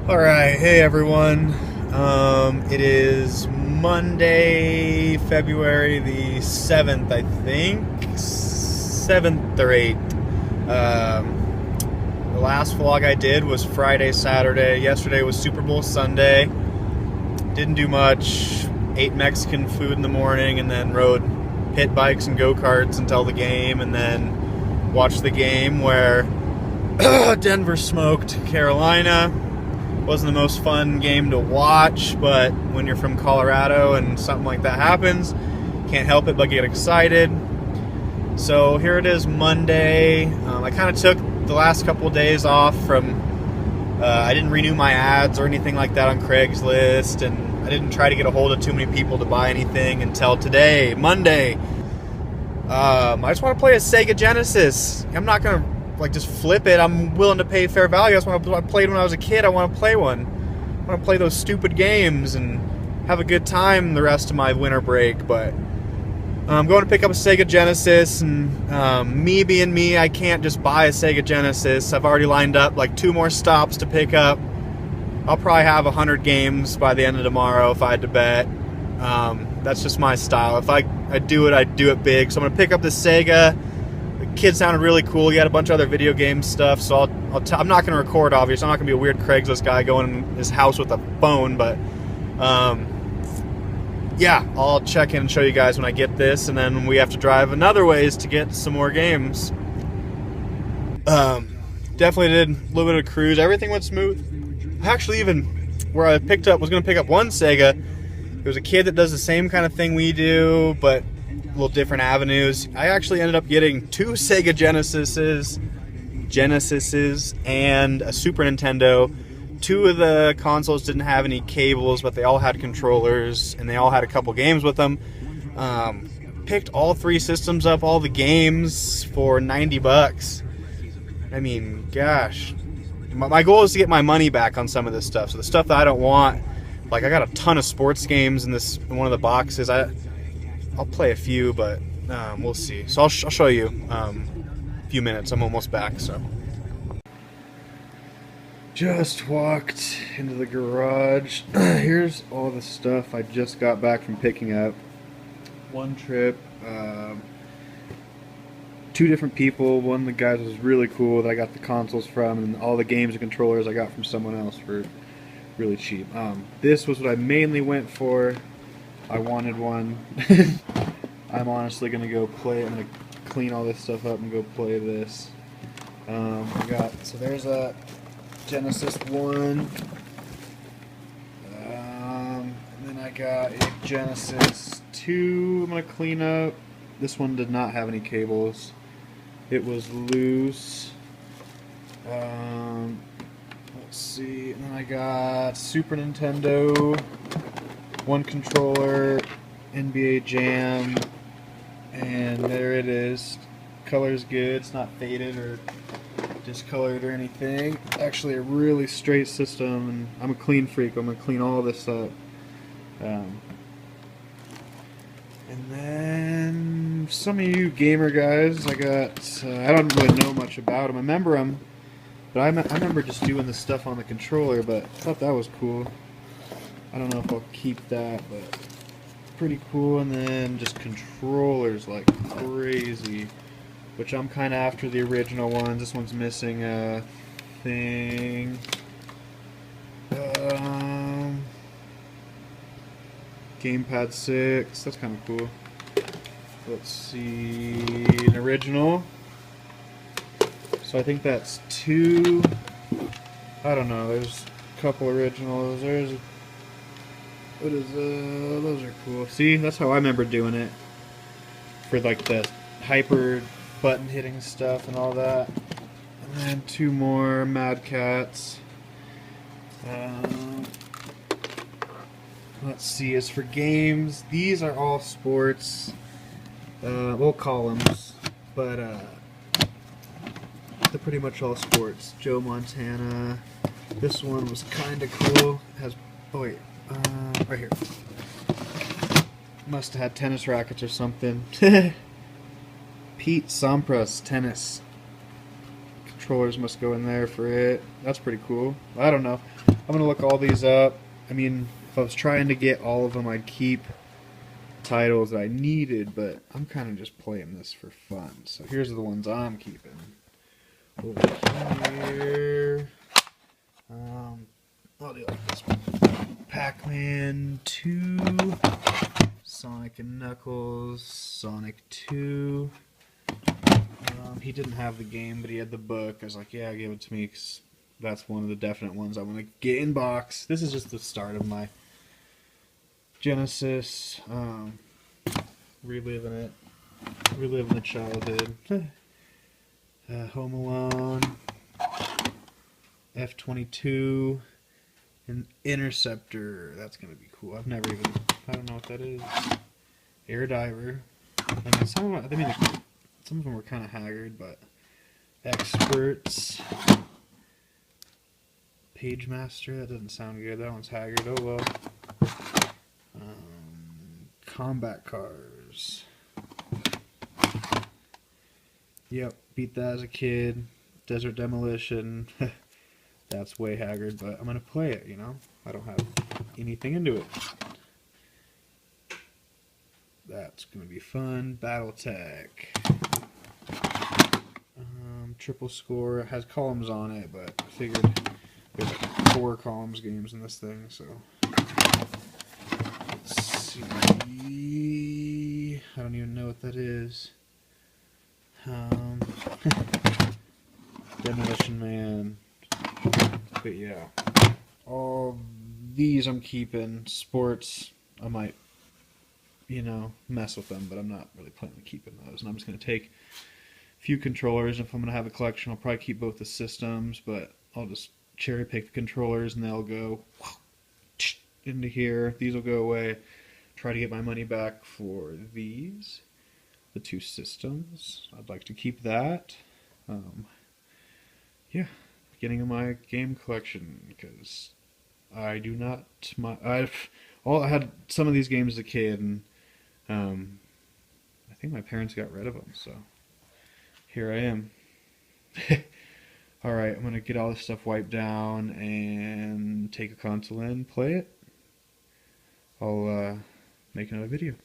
Alright, hey everyone. It is Monday, February the 7th, I think. 7th or 8th. The last vlog I did was Friday, Saturday. Yesterday was Super Bowl Sunday. Didn't do much. Ate Mexican food in the morning and then rode pit bikes and go-karts until the game, and then watched the game where Denver smoked Carolina. Wasn't the most fun game to watch, but when you're from Colorado and something like that happens, can't help it but get excited. So here it is, Monday. I kind of took the last couple of days off from, I didn't renew my ads or anything like that on Craigslist, and I didn't try to get a hold of too many people to buy anything until today, Monday. I just want to play a Sega Genesis. I'm not going to just flip it. I'm willing to pay fair value. That's what I played when I was a kid. I want to play one. I want to play those stupid games and have a good time the rest of my winter break. But I'm going to pick up a Sega Genesis, and me being me, I can't just buy a Sega Genesis. I've already lined up like 2 more stops to pick up. I'll probably have 100 games by the end of tomorrow if I had to bet. That's just my style. If I do it, I do it big. So I'm going to pick up the Sega. Kid sounded really cool. He had a bunch of other video game stuff, so I'm not going to record, obviously. I'm not going to be a weird Craigslist guy going in his house with a phone, but yeah, I'll check in and show you guys when I get this, and then we have to drive another ways to get some more games. Definitely did a little bit of cruise. Everything went smooth. Actually, even where I was going to pick up one Sega, there was a kid that does the same kind of thing we do, but little different avenues. I actually ended up getting 2 Sega Genesises and a Super Nintendo. 2 of the consoles didn't have any cables, but they all had controllers, and they all had a couple games with them. Picked all 3 systems up, all the games, for $90. I mean, gosh. My goal is to get my money back on some of this stuff. So the stuff that I don't want, like I got a ton of sports games in one of the boxes. I'll play a few, but we'll see. So I'll show you a few minutes. I'm almost back. So just walked into the garage. Here's all the stuff I just got back from picking up. One trip, 2 different people. One of the guys was really cool that I got the consoles from, and all the games and controllers I got from someone else for really cheap. This was what I mainly went for. I wanted one. I'm honestly gonna go play. I'm gonna clean all this stuff up and go play this. So there's a Genesis 1. And then I got a Genesis 2. I'm gonna clean up. This one did not have any cables. It was loose. Let's see. And then I got Super Nintendo. 1 controller, NBA Jam, and there it is. Color's good. It's not faded or discolored or anything. Actually, a really straight system, and I'm a clean freak. I'm gonna clean all this up. And then some of you gamer guys, I don't really know much about them. I remember them, but I remember just doing the stuff on the controller. But I thought that was cool. I don't know if I'll keep that, but pretty cool. And then just controllers like crazy, which I'm kind of after the original ones. This one's missing a thing. Gamepad 6, that's kind of cool. Let's see, an original. So I think that's 2. I don't know, there's a couple originals. Those are cool. See, that's how I remember doing it. For like the hyper button hitting stuff and all that. And then 2 more Mad Cats. Let's see, as for games, these are all sports. We'll call them, but they're pretty much all sports. Joe Montana. This one was kind of cool. Right here. Must have had tennis rackets or something. Pete Sampras tennis controllers must go in there for it. That's pretty cool. I don't know. I'm gonna look all these up. I mean, if I was trying to get all of them, I'd keep titles that I needed, but I'm kind of just playing this for fun. So here's the ones I'm keeping. Over here, I'll do like this one. Pac-Man 2, Sonic and Knuckles, Sonic 2. He didn't have the game, but he had the book. I was like, yeah, give it to me, because that's one of the definite ones I want to get in box. This is just the start of my Genesis. Reliving it. Reliving the childhood. Home Alone. F-22. An Interceptor. That's going to be cool. I don't know what that is. Air Diver. I mean, some of them were kind of haggard, but Experts. Page Master. That doesn't sound good. That one's haggard. Oh well. Combat Cars. Yep, beat that as a kid. Desert Demolition. That's way haggard, but I'm going to play it, you know? I don't have anything into it. That's going to be fun. Battletech. Triple Score. It has columns on it, but I figured there's like 4 columns games in this thing, so... Let's see... I don't even know what that is. Demolition Man. But yeah, all these I'm keeping. Sports, I might, mess with them, but I'm not really planning on keeping those. And I'm just going to take a few controllers. If I'm going to have a collection, I'll probably keep both the systems, but I'll just cherry pick the controllers and they'll go into here. These will go away. Try to get my money back for these. The 2 systems. I'd like to keep that. Yeah, getting in my game collection because I do not. I had some of these games as a kid, and I think my parents got rid of them. So here I am. All right, I'm gonna get all this stuff wiped down and take a console in, play it. I'll make another video.